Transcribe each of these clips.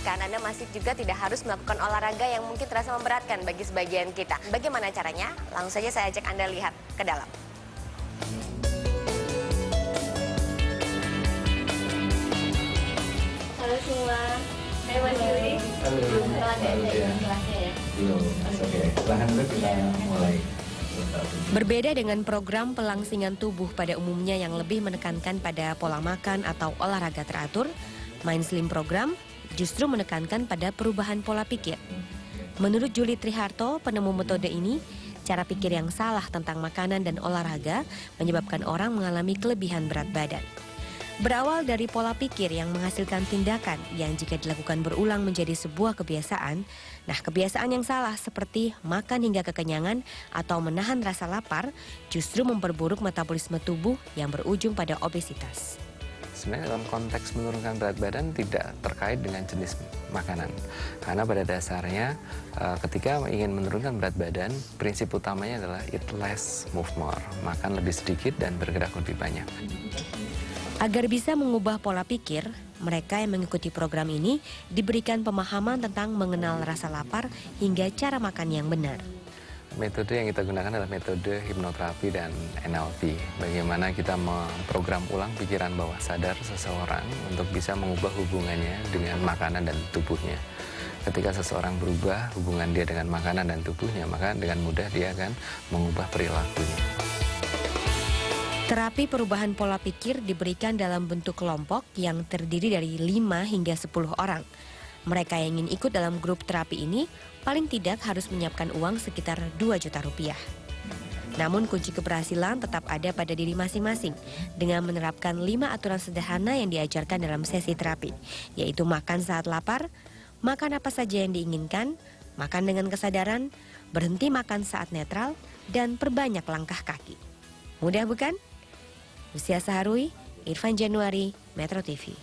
Bahkan Anda masih juga tidak harus melakukan olahraga yang mungkin terasa memberatkan bagi sebagian kita. Bagaimana caranya? Langsung saja saya ajak Anda lihat ke dalam. Halo semua, saya Mas Yuli. Belum telat ya kelasnya ya? Belum, oke. Silahkan dulu kita mulai. Berbeda dengan program pelangsingan tubuh pada umumnya yang lebih menekankan pada pola makan atau olahraga teratur, Mind Slim program justru menekankan pada perubahan pola pikir. Menurut Julie Triharto, penemu metode ini, cara pikir yang salah tentang makanan dan olahraga menyebabkan orang mengalami kelebihan berat badan. Berawal dari pola pikir yang menghasilkan tindakan yang jika dilakukan berulang menjadi sebuah kebiasaan, nah kebiasaan yang salah seperti makan hingga kekenyangan atau menahan rasa lapar justru memperburuk metabolisme tubuh yang berujung pada obesitas. Sebenarnya dalam konteks menurunkan berat badan tidak terkait dengan jenis makanan. Karena pada dasarnya ketika ingin menurunkan berat badan, prinsip utamanya adalah eat less, move more. Makan lebih sedikit dan bergerak lebih banyak. Agar bisa mengubah pola pikir, mereka yang mengikuti program ini diberikan pemahaman tentang mengenal rasa lapar hingga cara makan yang benar. Metode yang kita gunakan adalah metode hipnoterapi dan NLP. Bagaimana kita memprogram ulang pikiran bawah sadar seseorang untuk bisa mengubah hubungannya dengan makanan dan tubuhnya. Ketika seseorang berubah hubungan dia dengan makanan dan tubuhnya, maka dengan mudah dia akan mengubah perilakunya. Terapi perubahan pola pikir diberikan dalam bentuk kelompok yang terdiri dari 5 hingga 10 orang. Mereka yang ingin ikut dalam grup terapi ini paling tidak harus menyiapkan uang sekitar 2 juta rupiah. Namun kunci keberhasilan tetap ada pada diri masing-masing dengan menerapkan 5 aturan sederhana yang diajarkan dalam sesi terapi, yaitu makan saat lapar, makan apa saja yang diinginkan, makan dengan kesadaran, berhenti makan saat netral, dan perbanyak langkah kaki. Mudah bukan? Lucia Saharwi, Irfan Januari, Metro TV.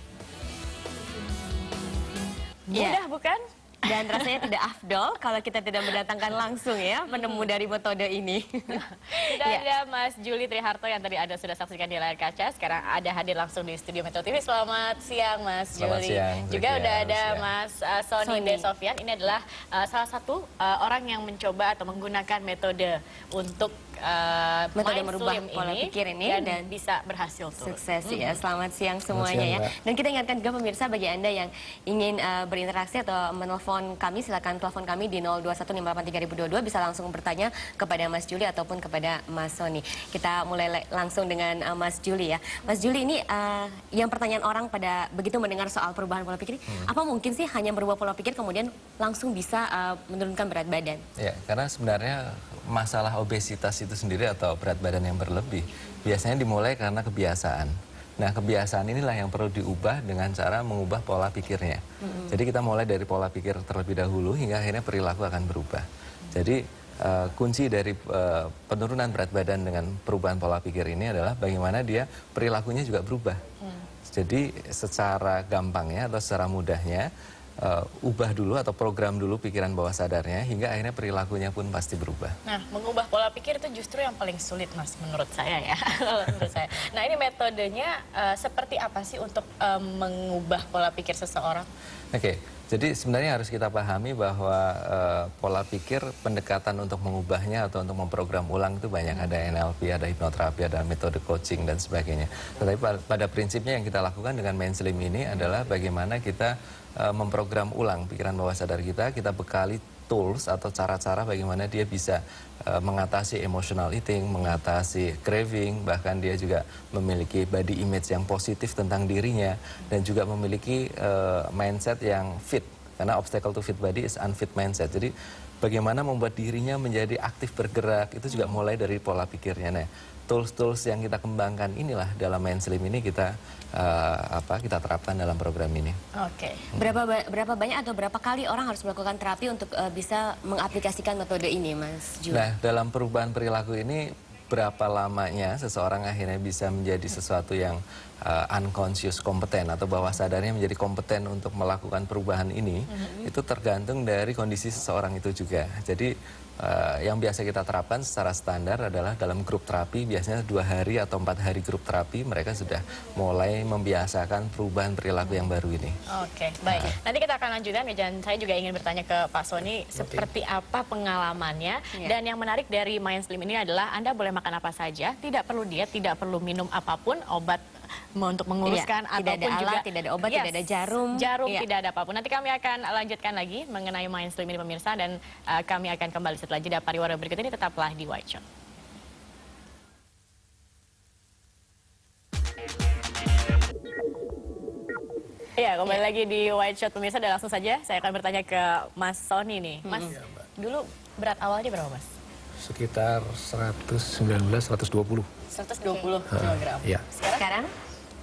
Mudah bukan? Dan rasanya tidak afdol kalau kita tidak mendatangkan langsung ya penemu dari metode ini. Sudah ada Mas Julie Triharto yang tadi Anda sudah saksikan di layar kaca. Sekarang ada hadir langsung di studio Metro TV. Selamat siang Mas Julie. Juga udah ada Mas Sony De Sofyan. Ini adalah salah satu orang yang mencoba atau menggunakan metode untuk metode merubah pola pikir ini dan bisa berhasil tuh. Sukses ya. Selamat siang semuanya ya. Dan kita ingatkan juga pemirsa bagi Anda yang ingin berinteraksi atau menelpon kami, silakan telepon kami di 02158322 bisa langsung bertanya kepada Mas Julie ataupun kepada Mas Sony. Kita mulai langsung dengan Mas Julie ya. Mas Julie, ini yang pertanyaan orang pada begitu mendengar soal perubahan pola pikir, apa mungkin sih hanya berubah pola pikir kemudian langsung bisa menurunkan berat badan? Ya, karena sebenarnya masalah obesitas itu sendiri atau berat badan yang berlebih biasanya dimulai karena kebiasaan. Nah, kebiasaan inilah yang perlu diubah dengan cara mengubah pola pikirnya. Jadi kita mulai dari pola pikir terlebih dahulu hingga akhirnya perilaku akan berubah. Jadi kunci dari penurunan berat badan dengan perubahan pola pikir ini adalah bagaimana dia perilakunya juga berubah. Jadi secara gampangnya atau secara mudahnya ubah dulu atau program dulu pikiran bawah sadarnya hingga akhirnya perilakunya pun pasti berubah. Nah, mengubah pola pikir itu justru yang paling sulit Mas menurut saya ya. Menurut saya. Nah, ini metodenya seperti apa sih untuk mengubah pola pikir seseorang? Oke, jadi sebenarnya harus kita pahami bahwa pola pikir pendekatan untuk mengubahnya atau untuk memprogram ulang itu banyak. Ada NLP, ada hipnoterapi, ada metode coaching dan sebagainya. Tetapi pada prinsipnya yang kita lakukan dengan Mind Slim ini adalah bagaimana kita memprogram ulang pikiran bawah sadar kita bekali tools atau cara-cara bagaimana dia bisa mengatasi emotional eating, mengatasi craving, bahkan dia juga memiliki body image yang positif tentang dirinya dan juga memiliki mindset yang fit. Karena obstacle to fit body is unfit mindset. Jadi bagaimana membuat dirinya menjadi aktif bergerak itu juga mulai dari pola pikirnya. Nah, tools-tools yang kita kembangkan inilah dalam Mind Slim ini kita terapkan dalam program ini. Oke. Berapa banyak atau berapa kali orang harus melakukan terapi untuk bisa mengaplikasikan metode ini, Mas Julie? Nah, dalam perubahan perilaku ini berapa lamanya seseorang akhirnya bisa menjadi sesuatu yang unconscious kompeten atau bawah sadarnya menjadi kompeten untuk melakukan perubahan ini, itu tergantung dari kondisi seseorang itu juga. Jadi yang biasa kita terapkan secara standar adalah dalam grup terapi biasanya 2 hari atau 4 hari grup terapi mereka sudah mulai membiasakan perubahan perilaku yang baru ini. Oke, baik. Nanti kita akan lanjutkan ya, dan saya juga ingin bertanya ke Pak Sony seperti apa pengalamannya. Dan yang menarik dari Mind Slim ini adalah Anda boleh makan apa saja, tidak perlu diet, tidak perlu minum apapun, obat untuk menguruskan tidak ataupun ada alat, juga tidak ada obat, tidak ada jarum. Tidak ada apapun. Nanti kami akan lanjutkan lagi mengenai Mind Slim ini pemirsa, dan kami akan kembali setelah jeda pariwara berikut ini. Tetaplah di White Shot. Iya, kembali lagi di White Shot pemirsa, dan langsung saja saya akan bertanya ke Mas Sony nih. Mas, dulu berat awalnya berapa, Mas? Sekitar 119-120. 120 kilogram. Ya. Sekarang?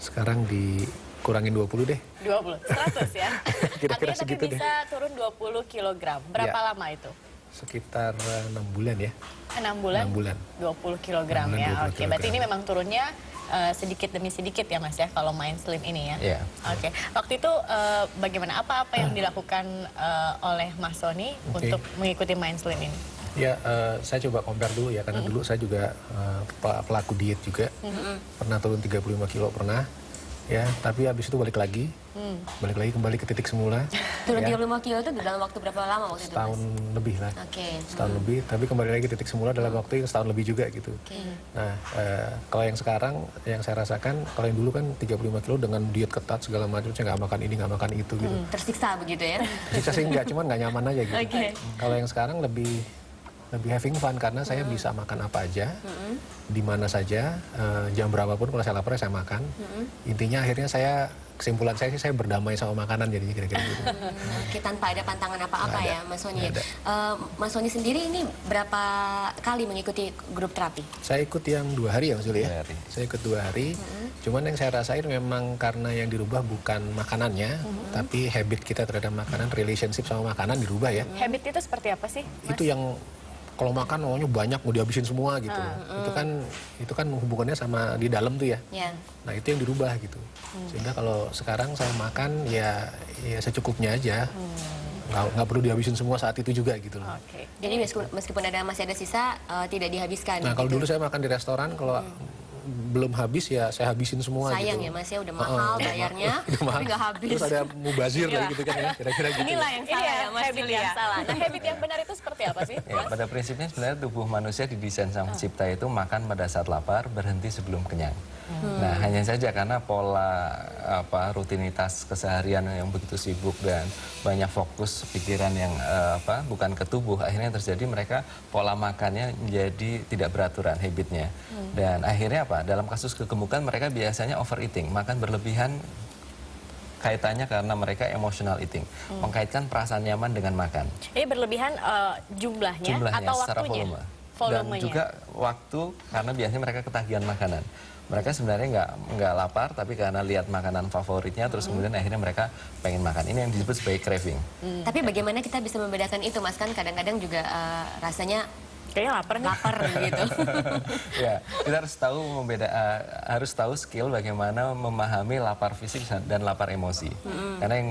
Sekarang dikurangin 20 deh. 20, 100 ya? Kira-kira Artinya segitu tapi bisa turun 20 kilogram. Berapa lama itu? Sekitar 6 bulan ya. 6 bulan? 6 bulan. 20 kilogram 6 bulan, ya. 20 Oke, berarti ini kilogram. memang turunnya sedikit demi sedikit ya Mas ya, kalau Mind Slim ini ya? Iya. Oke, waktu itu bagaimana? Apa yang dilakukan oleh Mas Sony untuk mengikuti Mind Slim ini? Ya, saya coba compare dulu ya, karena dulu saya juga pelaku diet juga. Pernah turun 35 kilo, pernah. Ya, tapi habis itu balik lagi. Balik lagi kembali ke titik semula. Turun ya. 35 kilo itu dalam waktu berapa lama waktu itu, Mas? Setahun lebih lah. Oke. Setahun lebih, tapi kembali lagi ke titik semula dalam waktu yang setahun lebih juga gitu. Nah, kalau yang sekarang, yang saya rasakan, kalau yang dulu kan 35 kilo dengan diet ketat segala macam, saya nggak makan ini, nggak makan itu gitu. Tersiksa begitu ya? Siksa sih enggak, cuman nggak nyaman aja gitu. Oke. Kalau yang sekarang lebih having fun karena saya bisa makan apa aja, di mana saja, jam berapapun kalau saya lapar saya makan. Intinya akhirnya kesimpulan saya sih saya berdamai sama makanan jadinya kira-kira gitu. Oke, tanpa ada pantangan apa-apa ya, Mas Sony. Nggak Mas Sony sendiri ini berapa kali mengikuti grup terapi? Saya ikut yang 2 hari ya Mas Juli ya. 2 hari. Saya ikut 2 hari. Cuman yang saya rasain memang karena yang dirubah bukan makanannya, tapi habit kita terhadap makanan, relationship sama makanan dirubah ya. Habit itu seperti apa sih, Mas? Itu yang kalau makan maunya banyak, mau dihabisin semua gitu. Itu kan hubungannya sama di dalam tuh ya. Ya. Nah itu yang dirubah gitu. Sehingga kalau sekarang saya makan ya secukupnya aja. Nggak perlu dihabisin semua saat itu juga gitu loh. Oke. Jadi meskipun masih ada sisa, tidak dihabiskan. Nah kalau gitu. dulu saya makan di restoran, kalau belum habis ya saya habisin semua Sayang gitu. ya Mas ya, udah mahal bayarnya, Udah mahal. tapi nggak habis. Terus ada mubazir lagi gitu kan ya, kira-kira gitu. Inilah yang salah ya Mas habit Julia. yang salah. Nah, habit yang benar itu seperti apa sih, Ya, Mas? pada prinsipnya sebenarnya tubuh manusia didesain sama pencipta itu makan pada saat lapar, berhenti sebelum kenyang. Nah, hanya saja karena pola rutinitas keseharian yang begitu sibuk dan banyak fokus pikiran yang bukan ke tubuh, akhirnya terjadi mereka pola makannya menjadi tidak beraturan habitnya. Dan akhirnya dalam kasus kegemukan mereka biasanya overeating, makan berlebihan. Kaitannya karena mereka emotional eating, mengkaitkan perasaan nyaman dengan makan. Ini berlebihan jumlahnya atau secara waktunya? volume. Dan Volumenya. juga waktu, karena biasanya mereka ketagihan makanan. Mereka sebenarnya nggak lapar, tapi karena lihat makanan favoritnya, terus kemudian akhirnya mereka pengen makan. Ini yang disebut sebagai craving. Tapi bagaimana kita bisa membedakan itu Mas? Kan kadang-kadang juga rasanya Kayaknya lapar nih. lapar gitu. Ya, kita harus tahu skill bagaimana memahami lapar fisik dan lapar emosi. Karena yang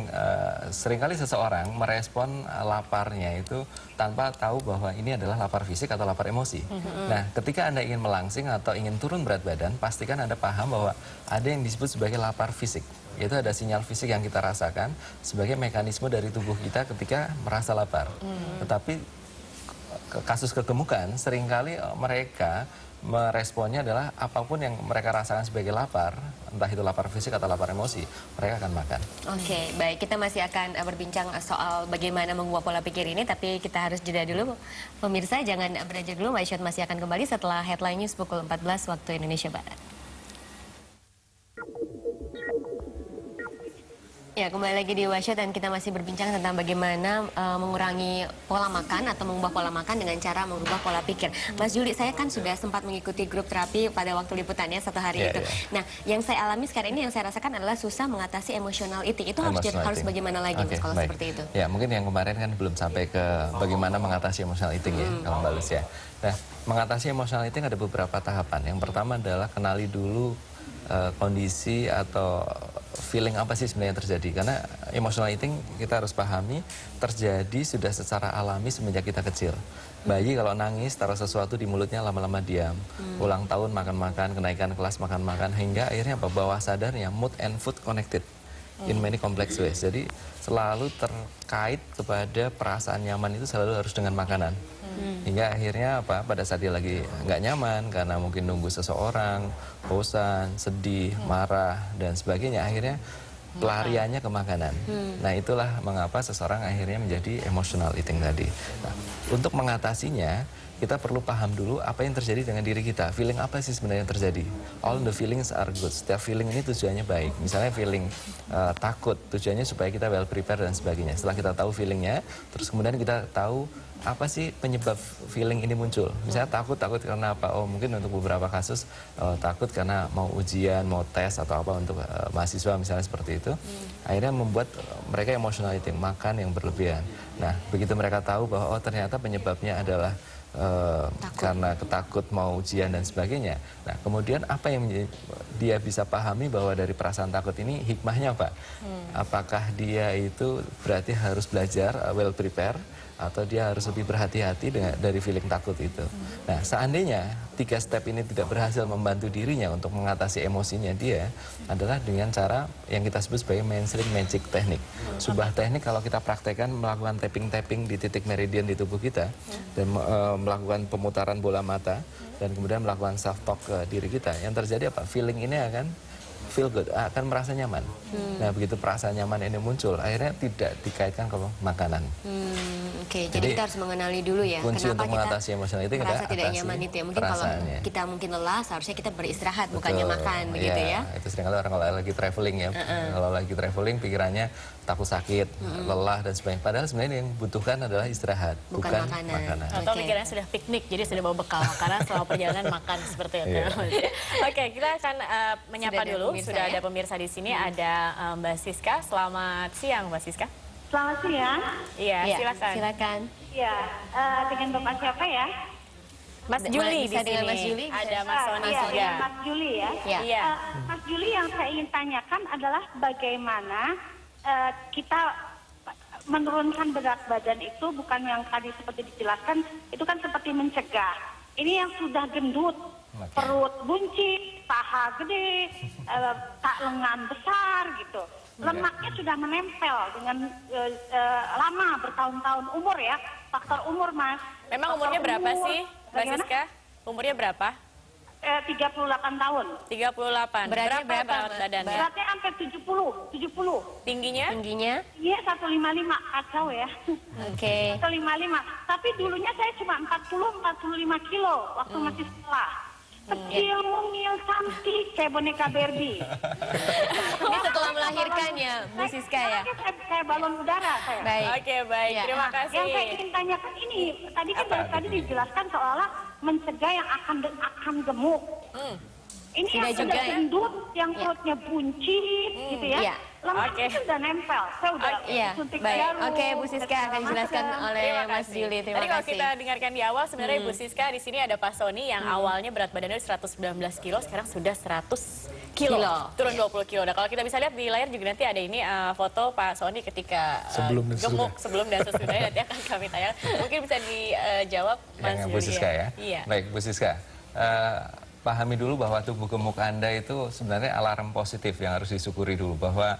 seringkali seseorang merespon laparnya itu tanpa tahu bahwa ini adalah lapar fisik atau lapar emosi. Nah, ketika Anda ingin melangsing atau ingin turun berat badan, pastikan Anda paham bahwa ada yang disebut sebagai lapar fisik. Yaitu ada sinyal fisik yang kita rasakan sebagai mekanisme dari tubuh kita ketika merasa lapar. Tetapi kasus kegemukan seringkali mereka meresponnya adalah apapun yang mereka rasakan sebagai lapar, entah itu lapar fisik atau lapar emosi, mereka akan makan. Oke, baik. Kita masih akan berbincang soal bagaimana mengubah pola pikir ini, tapi kita harus jeda dulu. Pemirsa, jangan beranjak dulu. White Shot masih akan kembali setelah headline news pukul 14 waktu Indonesia Barat. Ya, kembali lagi di White Shot dan kita masih berbincang tentang bagaimana mengurangi pola makan atau mengubah pola makan dengan cara merubah pola pikir. Mas Juli, saya kan sudah sempat mengikuti grup terapi pada waktu liputannya 1 hari itu. Nah, yang saya alami sekarang ini yang saya rasakan adalah susah mengatasi emotional eating. Itu harus bagaimana lagi Mas kalau seperti itu? Ya, mungkin yang kemarin kan belum sampai ke bagaimana mengatasi emotional eating ya, kalau Mbak Lucia. Nah, mengatasi emotional eating ada beberapa tahapan. Yang pertama adalah kenali dulu kondisi atau feeling apa sih sebenarnya yang terjadi. Karena emotional eating kita harus pahami terjadi sudah secara alami semenjak kita kecil. Bayi kalau nangis taruh sesuatu di mulutnya lama-lama diam. Ulang tahun makan-makan, kenaikan kelas makan-makan, hingga akhirnya bawah sadarnya mood and food connected in many complex ways. Jadi selalu terkait kepada perasaan nyaman itu selalu harus dengan makanan. Hingga akhirnya pada saat dia lagi nggak nyaman karena mungkin nunggu seseorang, bosan, sedih, marah dan sebagainya, akhirnya pelariannya ke makanan. Nah, itulah mengapa seseorang akhirnya menjadi emotional eating tadi. Nah, untuk mengatasinya, kita perlu paham dulu apa yang terjadi dengan diri kita. Feeling apa sih sebenarnya yang terjadi? All the feelings are good. Setiap feeling ini tujuannya baik. Misalnya feeling takut, tujuannya supaya kita well prepared dan sebagainya. Setelah kita tahu feelingnya, terus kemudian kita tahu apa sih penyebab feeling ini muncul. Misalnya takut karena apa? Oh, mungkin untuk beberapa kasus takut karena mau ujian, mau tes atau apa untuk mahasiswa misalnya seperti itu. Akhirnya membuat mereka emotional eating, makan yang berlebihan. Nah, begitu mereka tahu bahwa oh ternyata penyebabnya adalah karena ketakut mau ujian dan sebagainya. Nah, kemudian apa yang dia bisa pahami bahwa dari perasaan takut ini hikmahnya apa? Apakah dia itu berarti harus belajar well prepare atau dia harus lebih berhati-hati dari feeling takut itu. Nah, seandainya 3 step ini tidak berhasil membantu dirinya untuk mengatasi emosinya dia, adalah dengan cara yang kita sebut sebagai mainstream magic technique. Sebuah teknik kalau kita praktekkan melakukan tapping-tapping di titik meridian di tubuh kita dan melakukan pemutaran bola mata dan kemudian melakukan self talk ke diri kita, yang terjadi apa? Feeling ini akan feel good, akan merasa nyaman. Nah, begitu perasaan nyaman ini muncul, akhirnya tidak dikaitkan ke makanan. Oke, jadi kita harus mengenali dulu ya. Kunci kenapa untuk mengatasi emosional itu merasa tidak nyaman itu ya. Mungkin kalau kita mungkin lelah, seharusnya kita beristirahat, bukannya makan, begitu ya. Itu seringkali orang kalau lagi traveling ya. Kalau lagi traveling pikirannya takut sakit, lelah dan sebagainya. Padahal sebenarnya yang butuhkan adalah istirahat, bukan makanan. Atau pikirannya sudah piknik, jadi sudah bawa bekal. Karena selama perjalanan makan seperti itu. Oke, kita akan menyapa dulu. Sudah ada pemirsa di sini, ada Mbak Siska. Selamat siang, Mbak Siska. Selamat siang. Iya, silakan. Silakan. Ya, dengan Bapak siapa ya? Mas Juli di dengan sini. Mas Juli, ada Mas Sony Iya, juga. Mas Juli ya. Iya. Mas Juli, yang saya ingin tanyakan adalah bagaimana kita menurunkan berat badan itu, bukan yang tadi seperti dijelaskan, itu kan seperti mencegah. Ini yang sudah gendut, perut buncit, paha gede, tak lengan besar gitu. Lemaknya sudah menempel dengan lama, bertahun-tahun umur ya, faktor umur Mas. Memang Faktor umurnya berapa umur. sih, Mbak Siska? Umurnya berapa? 38 tahun. 38. Berarti berapa berat badannya? Beratnya sampai 70. Tingginya? Tingginya? Iya 155, kacau ya. Oke. 155. Tapi dulunya saya cuma 40-45 kilo waktu masih sekolah. Kecil, mungil, cantik, kayak boneka Barbie. Ini setelah melahirkan ya, Bu Siska ya? Kayak balon udara saya. Baik. Oke, baik. Ya. Terima kasih. Yang saya ingin tanyakan ini, tadi kan dari tadi dijelaskan seolah mencegah yang akan gemuk. Ini Sudah yang juga sudah ya? gendut, yang perutnya buncit, gitu ya. Iya. Lemaknya sudah nempel. Saya udah Iya, suntik baik. jarum. Oke, Bu Siska akan dijelaskan oleh Terima Mas kasih. Juli. Terima Tadi kalau kasih. kita dengarkan di awal, sebenarnya Ibu Siska di sini ada Pak Sony yang awalnya berat badannya 119 kilo, sekarang sudah 100 kilo. Turun 20 kilo. Nah, kalau kita bisa lihat di layar juga nanti ada ini foto Pak Sony ketika gemuk sebelum dan sesudahnya, nanti akan kami tayang. Mungkin bisa dijawab Mas Bu Siska ya. Iya. Baik, Bu Siska. Pahami dulu bahwa tubuh gemuk Anda itu sebenarnya alarm positif yang harus disyukuri dulu, bahwa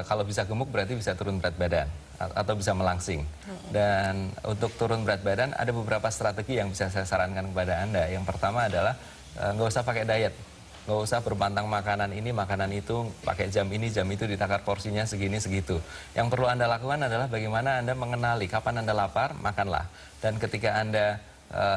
kalau bisa gemuk berarti bisa turun berat badan atau bisa melangsing. Dan untuk turun berat badan ada beberapa strategi yang bisa saya sarankan kepada Anda. Yang pertama adalah nggak usah pakai diet, nggak usah berpantang makanan ini, makanan itu, pakai jam ini, jam itu, ditakar porsinya segini, segitu. Yang perlu Anda lakukan adalah bagaimana Anda mengenali kapan Anda lapar, makanlah. Dan ketika Anda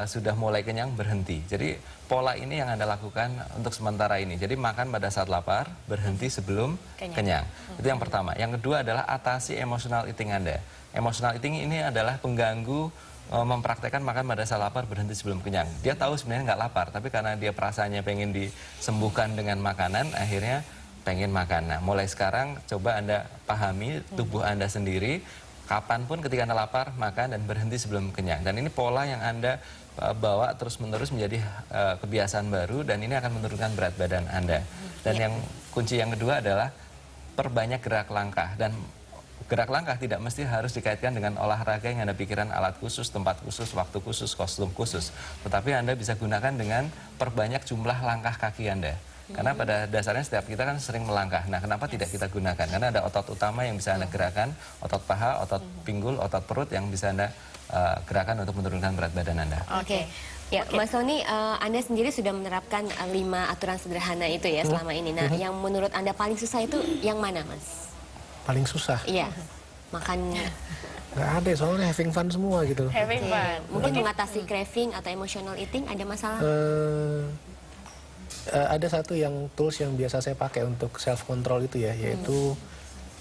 sudah mulai kenyang, berhenti. Jadi pola ini yang Anda lakukan untuk sementara ini. Jadi makan pada saat lapar, berhenti sebelum kenyang. Itu yang pertama. Yang kedua adalah atasi emotional eating Anda. Emotional eating ini adalah pengganggu mempraktekkan makan pada saat lapar, berhenti sebelum kenyang. Dia tahu sebenarnya nggak lapar, tapi karena dia perasaannya pengen disembuhkan dengan makanan, akhirnya pengen makan. Nah, mulai sekarang coba Anda pahami tubuh Anda sendiri. Kapanpun ketika Anda lapar, makan dan berhenti sebelum kenyang. Dan ini pola yang Anda bawa terus-menerus menjadi kebiasaan baru, dan ini akan menurunkan berat badan Anda. Dan yang kunci yang kedua adalah perbanyak gerak langkah. Dan gerak langkah tidak mesti harus dikaitkan dengan olahraga yang Anda pikiran alat khusus, tempat khusus, waktu khusus, kostum khusus. Tetapi Anda bisa gunakan dengan perbanyak jumlah langkah kaki Anda. Karena pada dasarnya setiap kita kan sering melangkah. Nah, kenapa tidak kita gunakan? Karena ada otot utama yang bisa Anda gerakan, otot paha, otot pinggul, otot perut yang bisa Anda gerakan untuk menurunkan berat badan Anda. Oke. Ya, Mas Sony, Anda sendiri sudah menerapkan 5 aturan sederhana itu ya selama ini. Nah, yang menurut Anda paling susah itu yang mana, Mas? Paling susah? Iya, makan. Nggak ada, soalnya having fun semua gitu. Having fun. Mungkin mengatasi craving atau emotional eating, ada masalah? Ada satu yang tools yang biasa saya pakai untuk self control itu ya, yaitu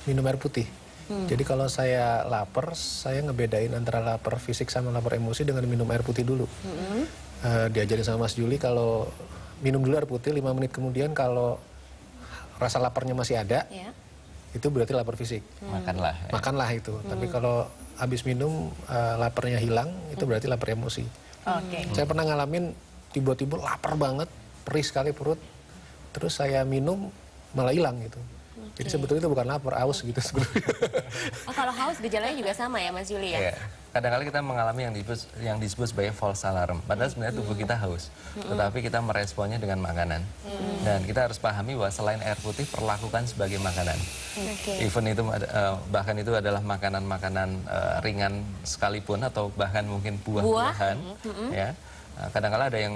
minum air putih. Jadi kalau saya lapar, saya ngebedain antara lapar fisik sama lapar emosi dengan minum air putih dulu. Diajarin sama Mas Juli kalau minum dulu air putih, 5 menit kemudian kalau rasa laparnya masih ada, itu berarti lapar fisik. Makanlah. Ya. Makanlah itu. Tapi kalau habis minum laparnya hilang, itu berarti lapar emosi. Saya pernah ngalamin tiba-tiba lapar banget, perih sekali perut, terus saya minum malah hilang gitu. Jadi sebetulnya itu bukan lapar, haus gitu sebetulnya. Oh, kalau haus gejalanya juga sama ya, Mas Juli ya? Iya. Kadang-kadang kita mengalami yang disebut sebagai false alarm. Padahal sebenarnya tubuh kita haus, tetapi kita meresponnya dengan makanan. Dan kita harus pahami bahwa selain air putih perlakukan sebagai makanan. Even itu bahkan itu adalah makanan-makanan ringan sekalipun atau bahkan mungkin buah-buahan. Ya. Kadang-kadang ada yang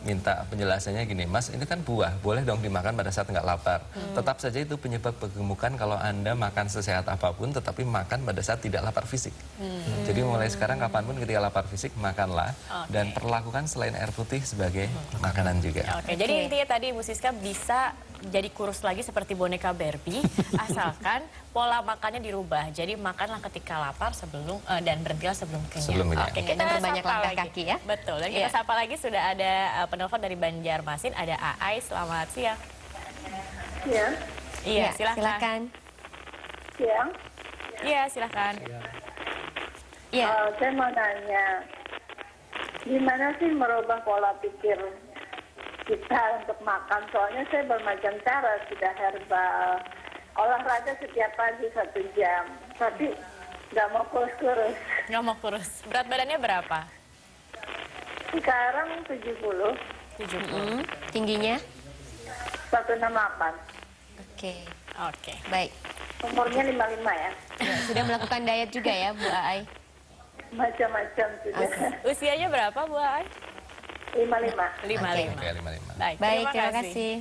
minta penjelasannya gini, Mas ini kan buah, boleh dong dimakan pada saat nggak lapar. Tetap saja itu penyebab kegemukan kalau Anda makan sesehat apapun tetapi makan pada saat tidak lapar fisik. Jadi mulai sekarang kapanpun ketika lapar fisik, makanlah dan perlakukan selain air putih sebagai makanan juga. Jadi intinya tadi Bu Siska bisa jadi kurus lagi seperti boneka Barbie, asalkan pola makannya dirubah. Jadi makanlah ketika lapar sebelum dan berhentilah sebelum kenyang. Oke, kita perbanyak langkah kaki ya. Betul. Dan kita sapa lagi sudah ada penelpon dari Banjarmasin, ada Aai. Selamat siang. Iya. Iya, silakan. Siang. Iya, silakan. Iya. Saya mau nanya, gimana sih merubah pola pikir kita untuk makan? Soalnya saya bermacam cara, sudah herbal, olahraga setiap pagi 1 jam, tapi nggak mau kurus-kurus. Nggak mau kurus. Berat badannya berapa? Sekarang 70, 70. Tingginya? 168. Oke, baik. Umurnya 55 ya. Sudah melakukan diet juga ya, Bu Aai? Macam-macam sudah. Usianya berapa Bu Aai? 55. 55. Oke, 55. Baik, terima kasih.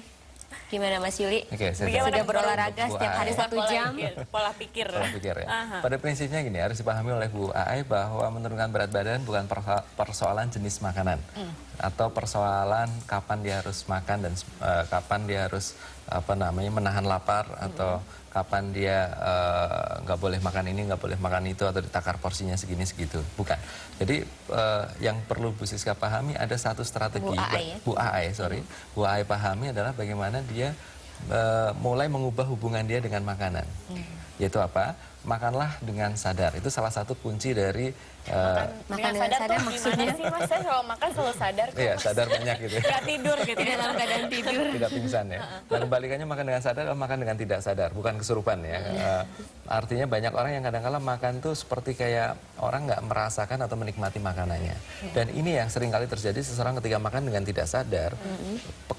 Gimana Mas Yuli? Oke, Sudah berolahraga setiap hari 1 jam? Pola pikir. Pola pikir ya. Pada prinsipnya gini, harus dipahami oleh Bu Aai bahwa menurunkan berat badan bukan persoalan jenis makanan atau persoalan kapan dia harus makan dan kapan dia harus menahan lapar atau kapan dia nggak boleh makan ini, nggak boleh makan itu atau ditakar porsinya segini segitu. Bukan. Jadi yang perlu Bu Siska pahami ada satu strategi. Bu Aai pahami adalah bagaimana dia mulai mengubah hubungan dia dengan makanan. Yaitu apa? Makanlah dengan sadar. Itu salah satu kunci dari makan dengan sadar maksudnya sih Mas? Saya kalau makan selalu sadar. Iya, sadar banyak gitu. Gak tidur gitu. Dalam keadaan tidur. Tidak pingsan ya. Dan kebalikannya makan dengan sadar adalah makan dengan tidak sadar, bukan kesurupan ya. Artinya banyak orang yang kadang-kala makan tuh seperti kayak orang nggak merasakan atau menikmati makanannya. Dan ini yang sering kali terjadi, seseorang ketika makan dengan tidak sadar,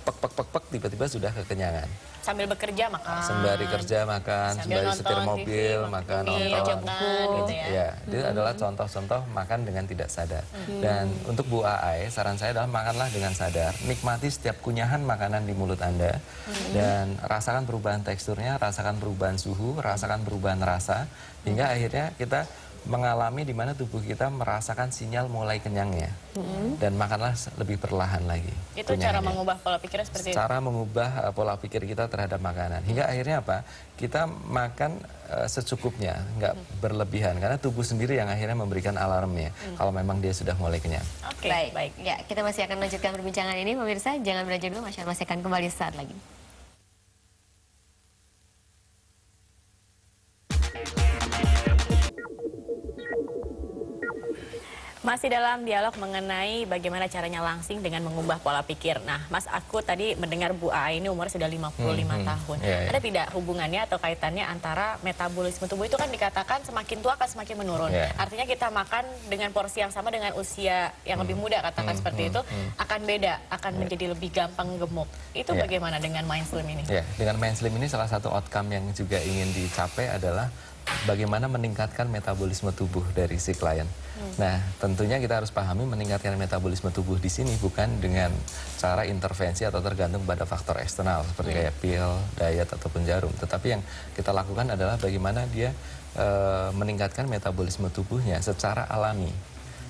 pek tiba-tiba sudah kekenyangan. Sambil bekerja makan. Sembari kerja makan, sembari setir mobil, makan, nonton. Gitu ya. Ya, itu adalah contoh-contoh makan dengan tidak sadar. Dan untuk Bu Aai, saran saya adalah makanlah dengan sadar. Nikmati setiap kunyahan makanan di mulut Anda. Dan rasakan perubahan teksturnya, rasakan perubahan suhu, rasakan perubahan rasa. Hingga akhirnya kita mengalami di mana tubuh kita merasakan sinyal mulai kenyangnya. Dan makanlah lebih perlahan lagi. Itu cara mengubah pola pikirnya seperti itu? Cara mengubah pola pikir kita terhadap makanan. Hingga akhirnya apa? Kita makan secukupnya, nggak berlebihan. Karena tubuh sendiri yang akhirnya memberikan alarmnya. Kalau memang dia sudah mulai kenyang. Oke, baik. Ya, kita masih akan lanjutkan perbincangan ini, pemirsa. Jangan beranjak dulu, Mas masih akan kembali saat lagi. Masih dalam dialog mengenai bagaimana caranya langsing dengan mengubah pola pikir. Nah, Mas, aku tadi mendengar Bu A ini umurnya sudah 55 tahun. Ada tidak hubungannya atau kaitannya antara metabolisme tubuh itu kan dikatakan semakin tua akan semakin menurun. Artinya kita makan dengan porsi yang sama dengan usia yang lebih muda, katakan seperti itu, akan beda, akan menjadi lebih gampang gemuk. Itu bagaimana dengan Mind Slim ini? Ya, dengan Mind Slim ini salah satu outcome yang juga ingin dicapai adalah bagaimana meningkatkan metabolisme tubuh dari si klien. Nah, tentunya kita harus pahami meningkatkan metabolisme tubuh di sini bukan dengan cara intervensi atau tergantung pada faktor eksternal seperti kayak pil, diet ataupun jarum. Tetapi yang kita lakukan adalah bagaimana dia meningkatkan metabolisme tubuhnya secara alami.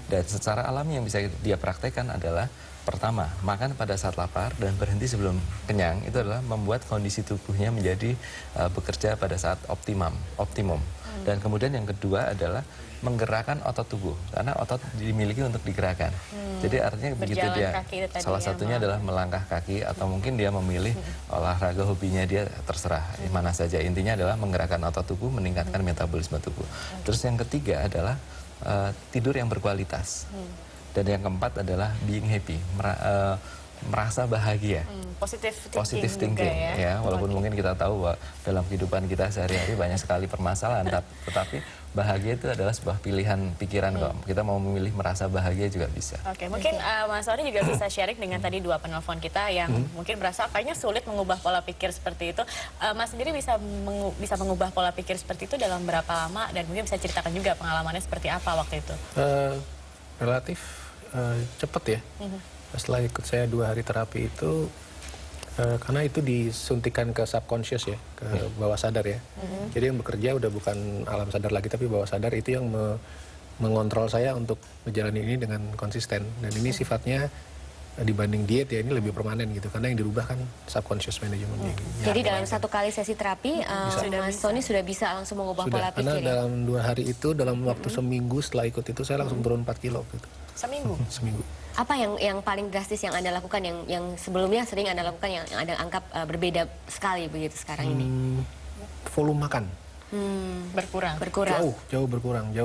Dan secara alami yang bisa dia praktekkan adalah pertama, makan pada saat lapar dan berhenti sebelum kenyang. Itu adalah membuat kondisi tubuhnya menjadi bekerja pada saat optimum. Dan kemudian yang kedua adalah menggerakkan otot tubuh, karena otot dimiliki untuk digerakkan. Jadi artinya begitu dia, salah satunya adalah melangkah kaki, atau mungkin dia memilih olahraga hobinya dia, terserah mana saja. Intinya adalah menggerakkan otot tubuh, meningkatkan metabolisme tubuh. Terus yang ketiga adalah tidur yang berkualitas. Dan yang keempat adalah being happy, merasa bahagia. Positive thinking ya. Walaupun mungkin kita tahu bahwa dalam kehidupan kita sehari-hari banyak sekali permasalahan, tetapi bahagia itu adalah sebuah pilihan pikiran kok. Kita mau memilih merasa bahagia juga bisa. Oke, mungkin Mas Sony juga bisa sharing dengan tadi dua penelpon kita yang mungkin merasa kayaknya sulit mengubah pola pikir seperti itu. Mas sendiri bisa mengubah pola pikir seperti itu dalam berapa lama, dan mungkin bisa ceritakan juga pengalamannya seperti apa waktu itu? Relatif cepat ya. Setelah ikut saya 2 hari terapi itu, karena itu disuntikan ke subconscious ya, ke bawah sadar ya. Jadi yang bekerja udah bukan alam sadar lagi, tapi bawah sadar itu yang mengontrol saya untuk menjalani ini dengan konsisten. Dan ini sifatnya dibanding diet ya, ini lebih permanen gitu, karena yang dirubah kan subconscious management. Jadi dalam satu kali sesi terapi, Mas Sony sudah bisa langsung mengubah pola pikir. Karena dalam 2 hari itu, dalam waktu seminggu setelah ikut itu, saya langsung turun 4 kilo gitu. Seminggu? Seminggu. Apa yang paling drastis yang Anda lakukan, yang sebelumnya sering Anda lakukan, yang Anda anggap berbeda sekali begitu sekarang ini? Volume makan. Berkurang? Jauh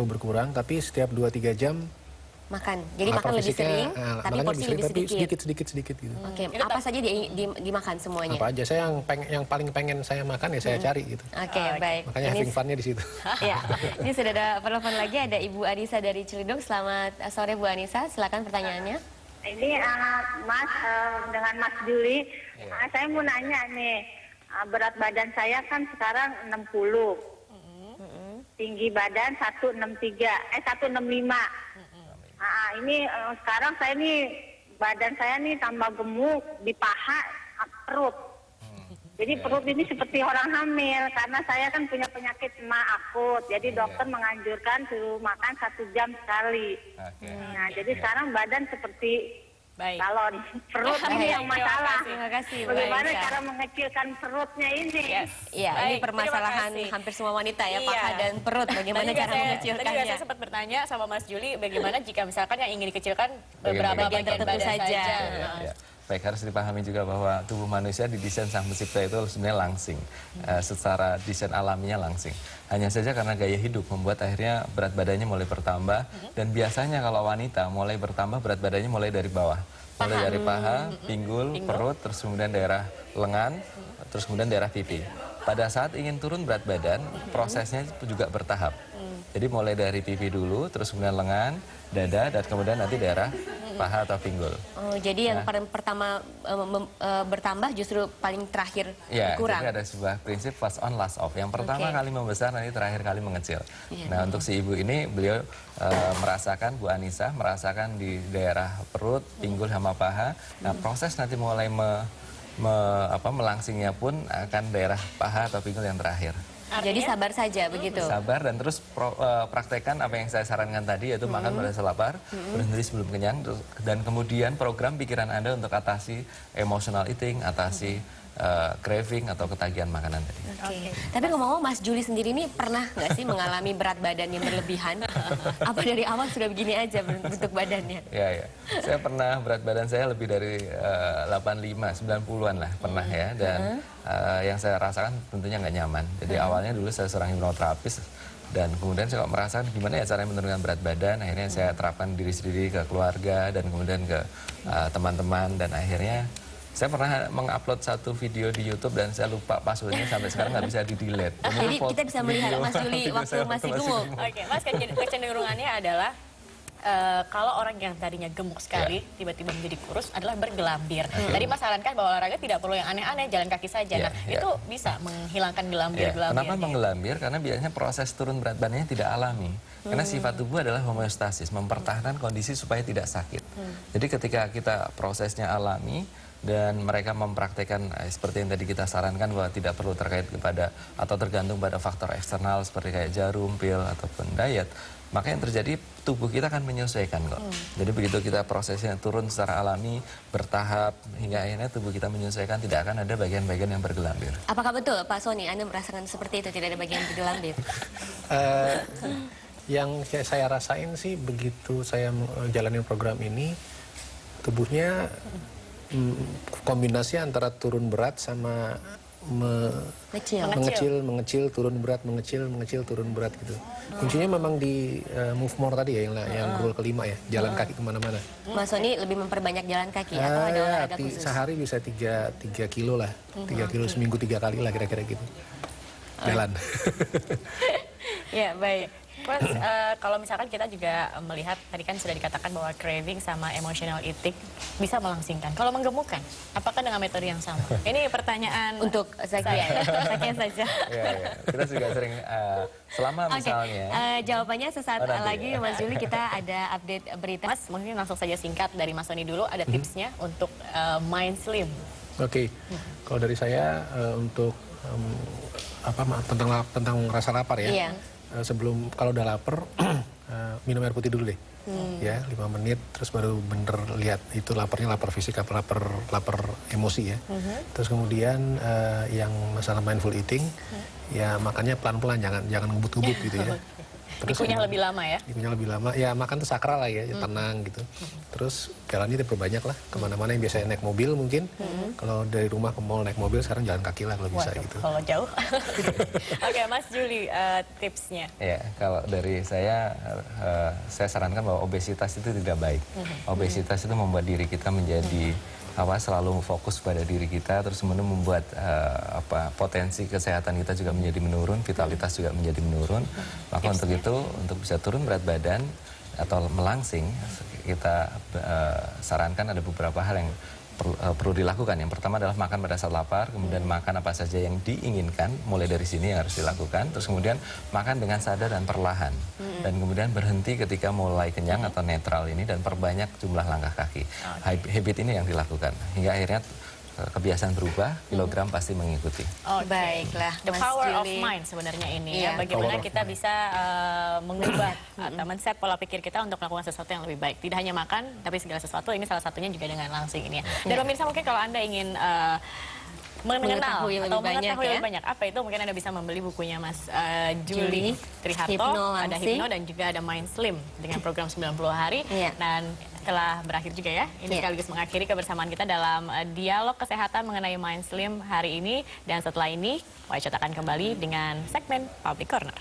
berkurang, tapi setiap 2-3 jam makan. Jadi makan lebih sering, tapi porsi lebih sedikit gitu. Oke, apa saja dimakan semuanya? Apa aja, saya yang paling pengen saya makan ya saya cari gitu. Oke, baik. Makanya having fun-nya di situ. Ya, ini sudah ada penelpon lagi, ada Ibu Anissa dari Ciledug. Selamat sore Bu Anissa, silakan pertanyaannya. Ini Mas, dengan Mas Juli, saya mau nanya nih, berat badan saya kan sekarang 60, tinggi badan 165. Ini sekarang saya nih, badan saya nih tambah gemuk di paha, perut. Jadi perut ini seperti orang hamil, karena saya kan punya penyakit ma akut. Jadi dokter menganjurkan suruh makan 1 jam sekali. Nah, jadi sekarang badan seperti balon. Perut ini yang masalah. Terima kasih. Bagaimana cara mengecilkan perutnya ini? Iya, ini permasalahan hampir semua wanita ya, paha dan perut. Bagaimana cara mengecilkannya? Tadi saya sempat bertanya sama Mas Juli, bagaimana jika misalkan yang ingin dikecilkan beberapa bagian tertentu saja. Baik, harus dipahami juga bahwa tubuh manusia didesain Sang Pencipta itu sebenarnya langsing. Secara desain alaminya langsing. Hanya saja karena gaya hidup membuat akhirnya berat badannya mulai bertambah. Dan biasanya kalau wanita mulai bertambah berat badannya mulai dari bawah. Mulai dari paha, pinggul, perut, terus kemudian daerah lengan, terus kemudian daerah pipi. Pada saat ingin turun berat badan, prosesnya juga bertahap. Jadi mulai dari pipi dulu, terus kemudian lengan, dada, dan kemudian nanti daerah paha atau pinggul. Oh, jadi yang paling pertama bertambah justru paling terakhir berkurang. Jadi ada sebuah prinsip fast on last off. Yang pertama kali membesar, nanti terakhir kali mengecil. Nah, untuk si ibu ini, beliau merasakan, Bu Anissa merasakan di daerah perut, pinggul sama paha. Nah, proses nanti mulai melangsingnya pun akan daerah paha atau pinggul yang terakhir. Jadi sabar saja begitu. Sabar dan terus praktekkan apa yang saya sarankan tadi, yaitu makan pada saat lapar, berhenti sebelum kenyang, dan kemudian program pikiran Anda untuk atasi emotional eating, atasi craving atau ketagihan makanan tadi. Tapi ngomong-ngomong, Mas Juli sendiri ini pernah nggak sih mengalami berat badan yang berlebihan? Apa dari awal sudah begini aja bentuk badannya? Ya. Saya pernah, berat badan saya lebih dari 85, 90-an lah pernah ya. Dan yang saya rasakan tentunya nggak nyaman. Jadi awalnya dulu saya seorang hipnoterapis, Dan kemudian saya merasakan gimana ya caranya menurunkan berat badan, akhirnya saya terapkan diri sendiri ke keluarga dan kemudian ke teman-teman, dan akhirnya saya pernah mengupload satu video di YouTube dan saya lupa passwordnya sampai sekarang nggak bisa di-delete. Jadi kita bisa melihat Mas Juli waktu masih gemuk. Oke, Mas, kecenderungannya adalah kalau orang yang tadinya gemuk sekali tiba-tiba menjadi kurus adalah bergelambir. Tadi Mas sarankan bahwa olahraga tidak perlu yang aneh-aneh, jalan kaki saja. Nah, itu bisa menghilangkan gelambir-gelambir. Kenapa menggelambir? Karena biasanya proses turun berat badannya tidak alami. Karena sifat tubuh adalah homeostasis, mempertahankan kondisi supaya tidak sakit. Jadi ketika kita prosesnya alami dan mereka mempraktekkan seperti yang tadi kita sarankan bahwa tidak perlu terkait kepada atau tergantung pada faktor eksternal seperti kayak jarum, pil ataupun diet, maka yang terjadi tubuh kita akan menyesuaikan kok. Jadi begitu kita prosesnya turun secara alami, bertahap, hingga akhirnya tubuh kita menyesuaikan, tidak akan ada bagian-bagian yang bergelambir. Apakah betul Pak Sony, Anda merasakan seperti itu, tidak ada bagian bergelambir? Yang saya rasain sih begitu saya menjalani program ini, tubuhnya kombinasi antara turun berat sama mengecil, turun berat, mengecil, turun berat gitu. Kuncinya memang di move more tadi ya, yang rule kelima ya, jalan kaki kemana-mana. Mas Sony lebih memperbanyak jalan kaki atau ada olahraga khusus? Sehari bisa 3 kilo lah, 3 kilo seminggu 3 kali lah kira-kira gitu. Jalan. Ya, baik. Terus kalau misalkan kita juga melihat tadi kan sudah dikatakan bahwa craving sama emotional eating bisa melangsingkan. Kalau menggemukkan, apakah dengan metode yang sama? Ini pertanyaan untuk saya saja. Ya. Kita juga sering selama misalnya. Jawabannya sesaat lagi Mas Juli, kita ada update berita. Mas, mungkin langsung saja singkat dari Mas Sony dulu, ada tipsnya untuk mind slim. Oke. Kalau dari saya untuk tentang rasa lapar ya. Iya. Sebelum kalau udah lapar minum air putih dulu deh, ya 5 menit, terus baru bener lihat itu laparnya lapar fisik apa lapar emosi ya. Terus kemudian yang masalah mindful eating, ya makannya pelan-pelan, jangan ngebut-ngebut gitu ya. Terus dikunyah lebih lama ya? Dikunyah lebih lama, ya makan tuh sakral lah ya, tenang gitu. Terus jalannya diperbanyak lah, kemana-mana yang biasanya naik mobil mungkin. Kalau dari rumah ke mall naik mobil, sekarang jalan kaki lah kalau bisa gitu. Kalau jauh. Oke, Mas Juli, tipsnya. Ya, kalau dari saya sarankan bahwa obesitas itu tidak baik. Obesitas itu membuat diri kita menjadi selalu fokus pada diri kita, terus kemudian membuat potensi kesehatan kita juga menjadi menurun, vitalitas juga menjadi menurun. Maka untuk itu, untuk bisa turun berat badan atau melangsing, kita sarankan ada beberapa hal yang perlu dilakukan. Yang pertama adalah makan pada saat lapar, kemudian makan apa saja yang diinginkan, mulai dari sini yang harus dilakukan. Terus kemudian makan dengan sadar dan perlahan, dan kemudian berhenti ketika mulai kenyang atau netral ini, dan perbanyak jumlah langkah kaki. Habit ini yang dilakukan hingga akhirnya kebiasaan berubah, kilogram pasti mengikuti. Baiklah, The Mas power of Juli. mind sebenarnya ini Iya. ya. Bagaimana kita bisa mengubah atau men-set pola pikir kita untuk melakukan sesuatu yang lebih baik. Tidak hanya makan, tapi segala sesuatu, ini salah satunya juga dengan langsing ini ya. Dan pemirsa, mungkin kalau Anda ingin mengenal Mengetahui atau lebih mengetahui banyak, lebih banyak apa itu, mungkin Anda bisa membeli bukunya Mas Juli Triharto, Hipno ada Langsing. Hipno dan juga ada Mind Slim dengan program 90 hari. Iya. Dan telah berakhir juga ya. Ini sekaligus mengakhiri kebersamaan kita dalam dialog kesehatan mengenai Mind Slim hari ini. Dan setelah ini, Waisyat akan kembali dengan segmen Public Corner.